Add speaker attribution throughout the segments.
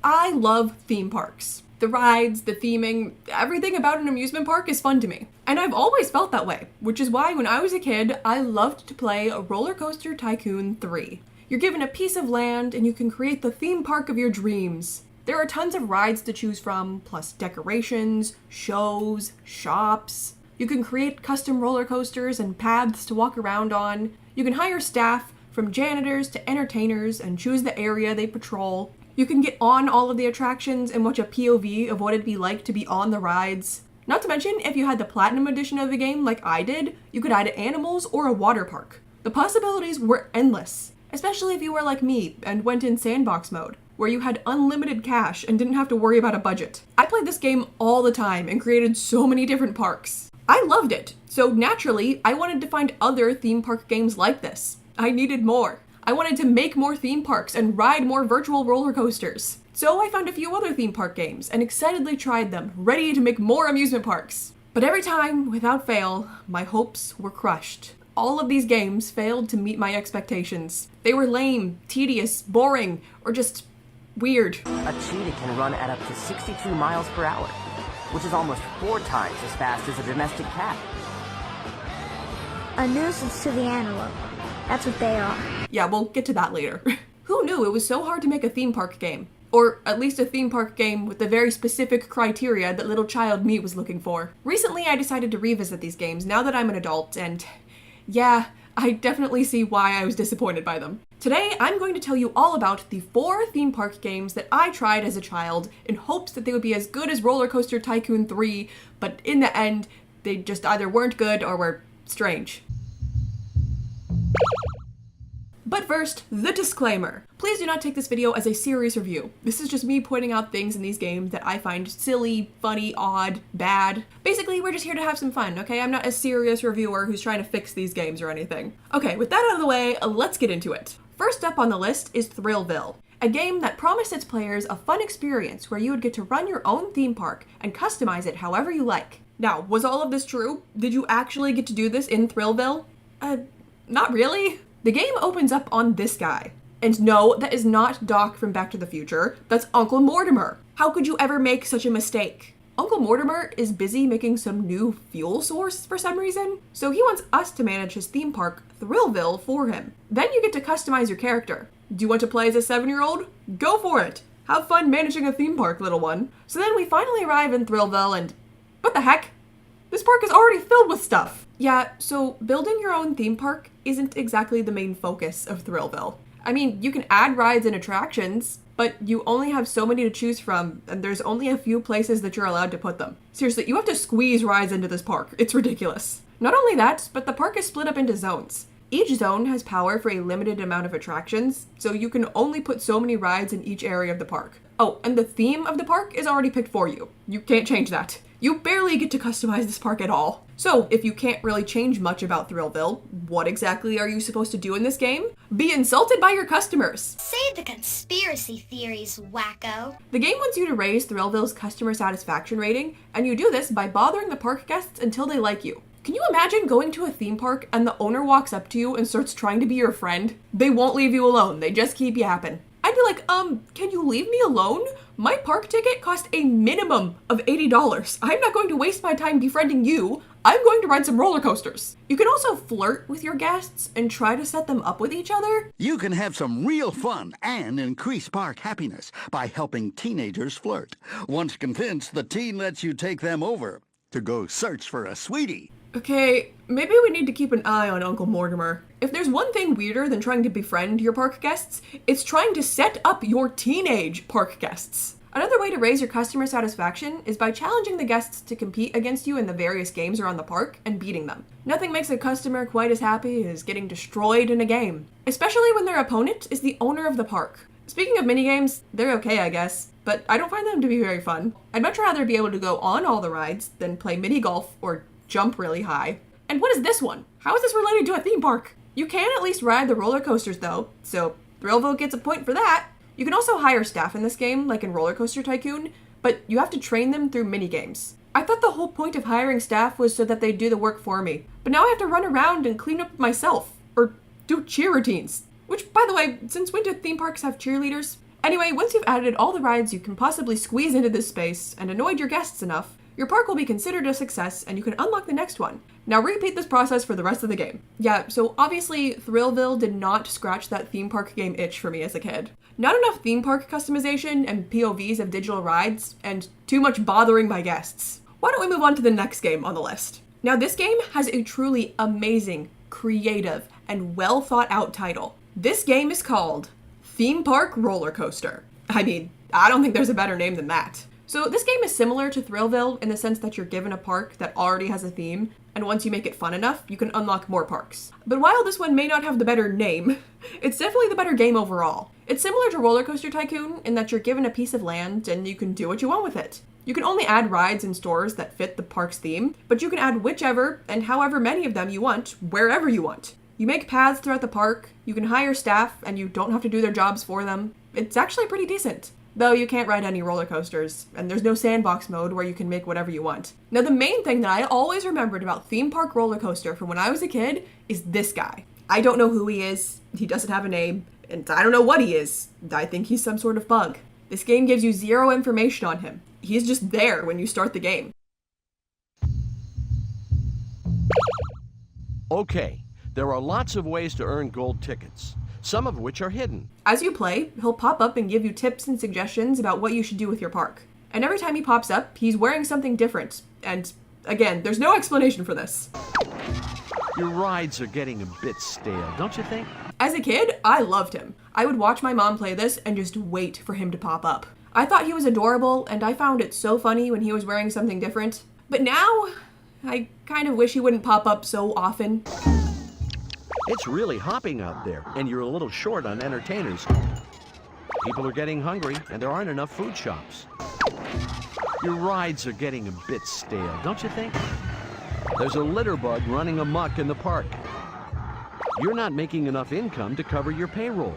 Speaker 1: I love theme parks. The rides, the theming, everything about an amusement park is fun to me. And I've always felt that way, which is why when I was a kid, I loved to play Roller Coaster Tycoon 3. You're given a piece of land and you can create the theme park of your dreams. There are tons of rides to choose from, plus decorations, shows, shops. You can create custom roller coasters and paths to walk around on. You can hire staff, from janitors to entertainers, and choose the area they patrol. You can get on all of the attractions and watch a POV of what it'd be like to be on the rides. Not to mention, if you had the Platinum Edition of the game like I did, you could add animals or a water park. The possibilities were endless, especially if you were like me and went in sandbox mode, where you had unlimited cash and didn't have to worry about a budget. I played this game all the time and created so many different parks. I loved it, so naturally, I wanted to find other theme park games like this. I needed more. I wanted to make more theme parks and ride more virtual roller coasters. So I found a few other theme park games and excitedly tried them, ready to make more amusement parks. But every time, without fail, my hopes were crushed. All of these games failed to meet my expectations. They were lame, tedious, boring, or just weird.
Speaker 2: A cheetah can run at up to 62 miles per hour, which is almost 4 times as fast as a domestic cat.
Speaker 3: A nuisance to the antelope. That's what they are.
Speaker 1: Yeah, we'll get to that later. Who knew it was so hard to make a theme park game? Or at least a theme park game with the very specific criteria that little child me was looking for. Recently, I decided to revisit these games now that I'm an adult, and yeah, I definitely see why I was disappointed by them. Today, I'm going to tell you all about the 4 theme park games that I tried as a child in hopes that they would be as good as Roller Coaster Tycoon 3, but in the end, they just either weren't good or were strange. But first, the disclaimer. Please do not take this video as a serious review. This is just me pointing out things in these games that I find silly, funny, odd, bad. Basically, we're just here to have some fun, okay? I'm not a serious reviewer who's trying to fix these games or anything. Okay, with that out of the way, let's get into it. First up on the list is Thrillville, a game that promised its players a fun experience where you would get to run your own theme park and customize it however you like. Now, was all of this true? Did you actually get to do this in Thrillville? Not really. The game opens up on this guy. And no, that is not Doc from Back to the Future. That's Uncle Mortimer. How could you ever make such a mistake? Uncle Mortimer is busy making some new fuel source for some reason, so he wants us to manage his theme park, Thrillville, for him. Then you get to customize your character. Do you want to play as a 7-year-old? Go for it! Have fun managing a theme park, little one. So then we finally arrive in Thrillville and... what the heck? This park is already filled with stuff! Yeah, so building your own theme park isn't exactly the main focus of Thrillville. I mean, you can add rides and attractions, but you only have so many to choose from, and there's only a few places that you're allowed to put them. Seriously, you have to squeeze rides into this park. It's ridiculous. Not only that, but the park is split up into zones. Each zone has power for a limited amount of attractions, so you can only put so many rides in each area of the park. Oh, and the theme of the park is already picked for you. You can't change that. You barely get to customize this park at all. So, if you can't really change much about Thrillville, what exactly are you supposed to do in this game? Be insulted by your customers!
Speaker 3: Save the conspiracy theories, wacko.
Speaker 1: The game wants you to raise Thrillville's customer satisfaction rating, and you do this by bothering the park guests until they like you. Can you imagine going to a theme park and the owner walks up to you and starts trying to be your friend? They won't leave you alone, they just keep yapping. I'd be like, can you leave me alone? My park ticket cost a minimum of $80. I'm not going to waste my time befriending you. I'm going to ride some roller coasters. You can also flirt with your guests and try to set them up with each other.
Speaker 4: You can have some real fun and increase park happiness by helping teenagers flirt. Once convinced, the teen lets you take them over to go search for a sweetie.
Speaker 1: Okay, maybe we need to keep an eye on Uncle Mortimer. If there's one thing weirder than trying to befriend your park guests, it's trying to set up your teenage park guests. Another way to raise your customer satisfaction is by challenging the guests to compete against you in the various games around the park and beating them. Nothing makes a customer quite as happy as getting destroyed in a game, especially when their opponent is the owner of the park. Speaking of minigames, they're okay, I guess, but I don't find them to be very fun. I'd much rather be able to go on all the rides than play mini golf or jump really high. And what is this one? How is this related to a theme park? You can at least ride the roller coasters though, so Thrillville gets a point for that. You can also hire staff in this game, like in Roller Coaster Tycoon, but you have to train them through minigames. I thought the whole point of hiring staff was so that they'd do the work for me, but now I have to run around and clean up myself, or do cheer routines. Which, by the way, since when do theme parks have cheerleaders? Anyway, once you've added all the rides you can possibly squeeze into this space and annoyed your guests enough, your park will be considered a success and you can unlock the next one. Now repeat this process for the rest of the game. Yeah, so obviously Thrillville did not scratch that theme park game itch for me as a kid. Not enough theme park customization and POVs of digital rides, and too much bothering my guests. Why don't we move on to the next game on the list? Now this game has a truly amazing, creative, and well thought out title. This game is called Theme Park Roller Coaster. I mean, I don't think there's a better name than that. So this game is similar to Thrillville in the sense that you're given a park that already has a theme, and once you make it fun enough, you can unlock more parks. But while this one may not have the better name, it's definitely the better game overall. It's similar to Roller Coaster Tycoon in that you're given a piece of land and you can do what you want with it. You can only add rides and stores that fit the park's theme, but you can add whichever and however many of them you want, wherever you want. You make paths throughout the park, you can hire staff, and you don't have to do their jobs for them. It's actually pretty decent. Though you can't ride any roller coasters, and there's no sandbox mode where you can make whatever you want. Now the main thing that I always remembered about Theme Park Roller Coaster from when I was a kid is this guy. I don't know who he is, he doesn't have a name, and I don't know what he is. I think he's some sort of bug. This game gives you zero information on him. He's just there when you start the game.
Speaker 5: Okay, there are lots of ways to earn gold tickets, some of which are hidden.
Speaker 1: As you play, he'll pop up and give you tips and suggestions about what you should do with your park. And every time he pops up, he's wearing something different. And again, there's no explanation for this.
Speaker 5: Your rides are getting a bit stale, don't you think?
Speaker 1: As a kid, I loved him. I would watch my mom play this and just wait for him to pop up. I thought he was adorable, and I found it so funny when he was wearing something different. But now, I kind of wish he wouldn't pop up so often.
Speaker 5: It's really hopping out there, and you're a little short on entertainers. People are getting hungry, and there aren't enough food shops. Your rides are getting a bit stale, don't you think? There's a litter bug running amok in the park. You're not making enough income to cover your payroll.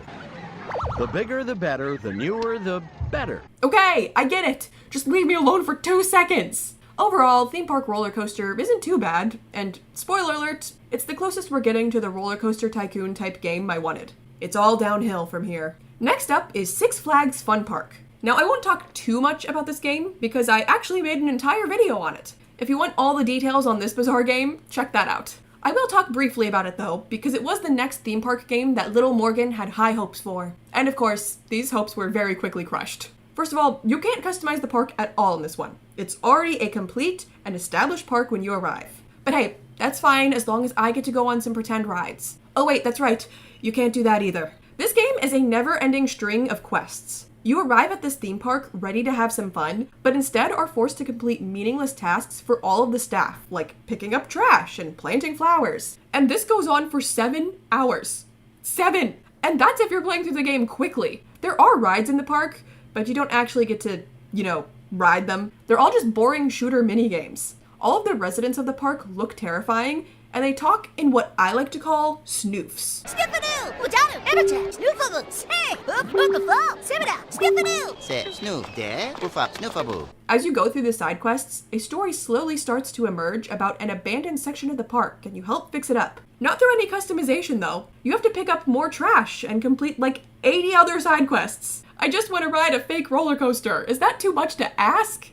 Speaker 5: The bigger the better, the newer the better.
Speaker 1: Okay, I get it. Just leave me alone for 2 seconds. Overall, Theme Park Roller Coaster isn't too bad, and spoiler alert, it's the closest we're getting to the Roller Coaster Tycoon type game I wanted. It's all downhill from here. Next up is Six Flags Fun Park. Now I won't talk too much about this game because I actually made an entire video on it. If you want all the details on this bizarre game, check that out. I will talk briefly about it though, because it was the next theme park game that Little Morgan had high hopes for. And of course, these hopes were very quickly crushed. First of all, you can't customize the park at all in this one. It's already a complete and established park when you arrive. But hey, that's fine as long as I get to go on some pretend rides. Oh wait, that's right, you can't do that either. This game is a never-ending string of quests. You arrive at this theme park ready to have some fun, but instead are forced to complete meaningless tasks for all of the staff, like picking up trash and planting flowers. And this goes on for 7 hours. 7! And that's if you're playing through the game quickly. There are rides in the park, but you don't actually get to, ride them. They're all just boring shooter minigames. All of the residents of the park look terrifying, and they talk in what I like to call snoofs.
Speaker 6: Sniffadoo, Udanu, Amateur, Snoofaboo, hey, Hoop, Hookafall, Simida, Sniffadoo.
Speaker 7: Say, snoof there, oofap, snoofaboo.
Speaker 1: As you go through the side quests, a story slowly starts to emerge about an abandoned section of the park, and you help fix it up. Not through any customization though. You have to pick up more trash and complete like 80 other side quests. I just want to ride a fake roller coaster. Is that too much to ask?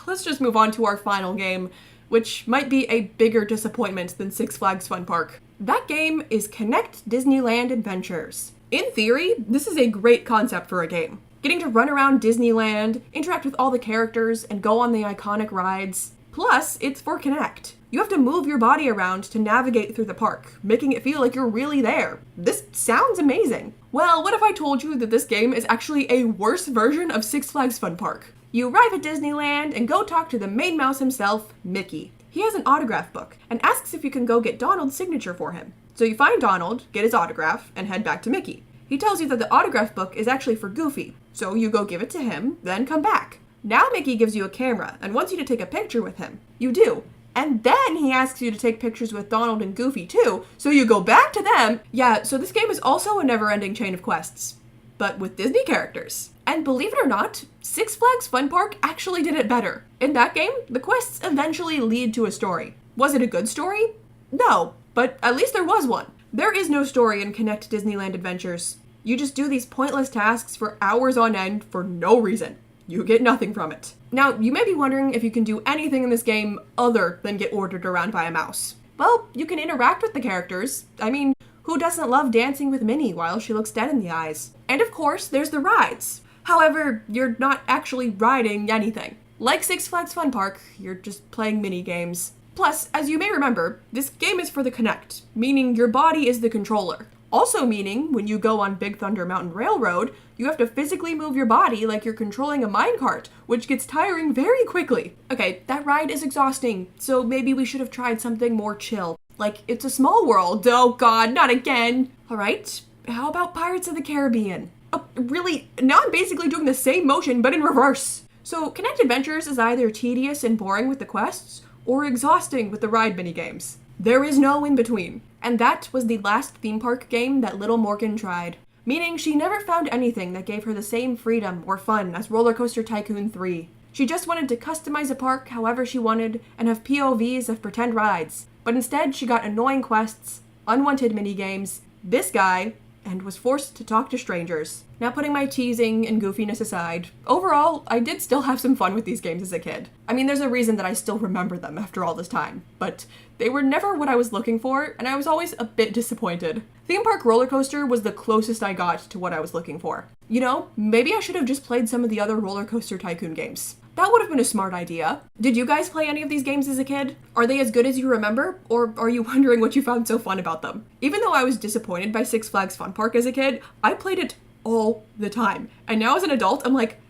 Speaker 1: Let's just move on to our final game, which might be a bigger disappointment than Six Flags Fun Park. That game is Kinect Disneyland Adventures. In theory, this is a great concept for a game. Getting to run around Disneyland, interact with all the characters, and go on the iconic rides. Plus, it's for Kinect. You have to move your body around to navigate through the park, making it feel like you're really there. This sounds amazing. Well, what if I told you that this game is actually a worse version of Six Flags Fun Park? You arrive at Disneyland and go talk to the main mouse himself, Mickey. He has an autograph book and asks if you can go get Donald's signature for him. So you find Donald, get his autograph, and head back to Mickey. He tells you that the autograph book is actually for Goofy, so you go give it to him, then come back. Now Mickey gives you a camera and wants you to take a picture with him. You do. And then he asks you to take pictures with Donald and Goofy too, so you go back to them. Yeah, so this game is also a never-ending chain of quests, but with Disney characters. And believe it or not, Six Flags Fun Park actually did it better. In that game, the quests eventually lead to a story. Was it a good story? No, but at least there was one. There is no story in Kinect Disneyland Adventures. You just do these pointless tasks for hours on end for no reason. You get nothing from it. Now, you may be wondering if you can do anything in this game other than get ordered around by a mouse. Well, you can interact with the characters. I mean, who doesn't love dancing with Minnie while she looks dead in the eyes? And of course, there's the rides. However, you're not actually riding anything. Like Six Flags Fun Park, you're just playing mini games. Plus, as you may remember, this game is for the Kinect, meaning your body is the controller. Also meaning, when you go on Big Thunder Mountain Railroad, you have to physically move your body like you're controlling a minecart, which gets tiring very quickly. Okay, that ride is exhausting, so maybe we should have tried something more chill. Like, It's a Small World. Oh god, not again! Alright, how about Pirates of the Caribbean? Oh, really? Now I'm basically doing the same motion, but in reverse. So, Kinect Adventures is either tedious and boring with the quests, or exhausting with the ride minigames. There is no in between. And that was the last theme park game that little Morgan tried. Meaning she never found anything that gave her the same freedom or fun as Roller Coaster Tycoon 3. She just wanted to customize a park however she wanted and have POVs of pretend rides. But instead she got annoying quests, unwanted minigames, this guy, and was forced to talk to strangers. Now putting my teasing and goofiness aside, overall, I did still have some fun with these games as a kid. I mean, there's a reason that I still remember them after all this time, but they were never what I was looking for, and I was always a bit disappointed. Theme Park Roller Coaster was the closest I got to what I was looking for. You know, maybe I should have just played some of the other Roller Coaster Tycoon games. That would have been a smart idea. Did you guys play any of these games as a kid? Are they as good as you remember? Or are you wondering what you found so fun about them? Even though I was disappointed by Six Flags Fun Park as a kid, I played it all the time. And now as an adult, I'm like,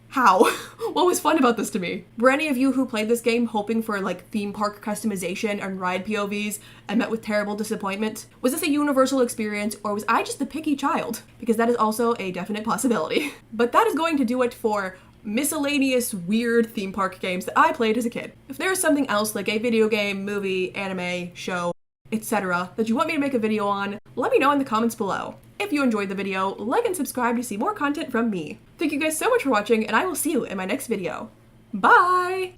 Speaker 1: how? What was fun about this to me? Were any of you who played this game hoping for like theme park customization and ride POVs and met with terrible disappointment? Was this a universal experience or was I just the picky child? Because that is also a definite possibility. But that is going to do it for miscellaneous weird theme park games that I played as a kid. If there is something else like a video game, movie, anime, show, etc. that you want me to make a video on, let me know in the comments below. If you enjoyed the video, like and subscribe to see more content from me. Thank you guys so much for watching, and I will see you in my next video. Bye!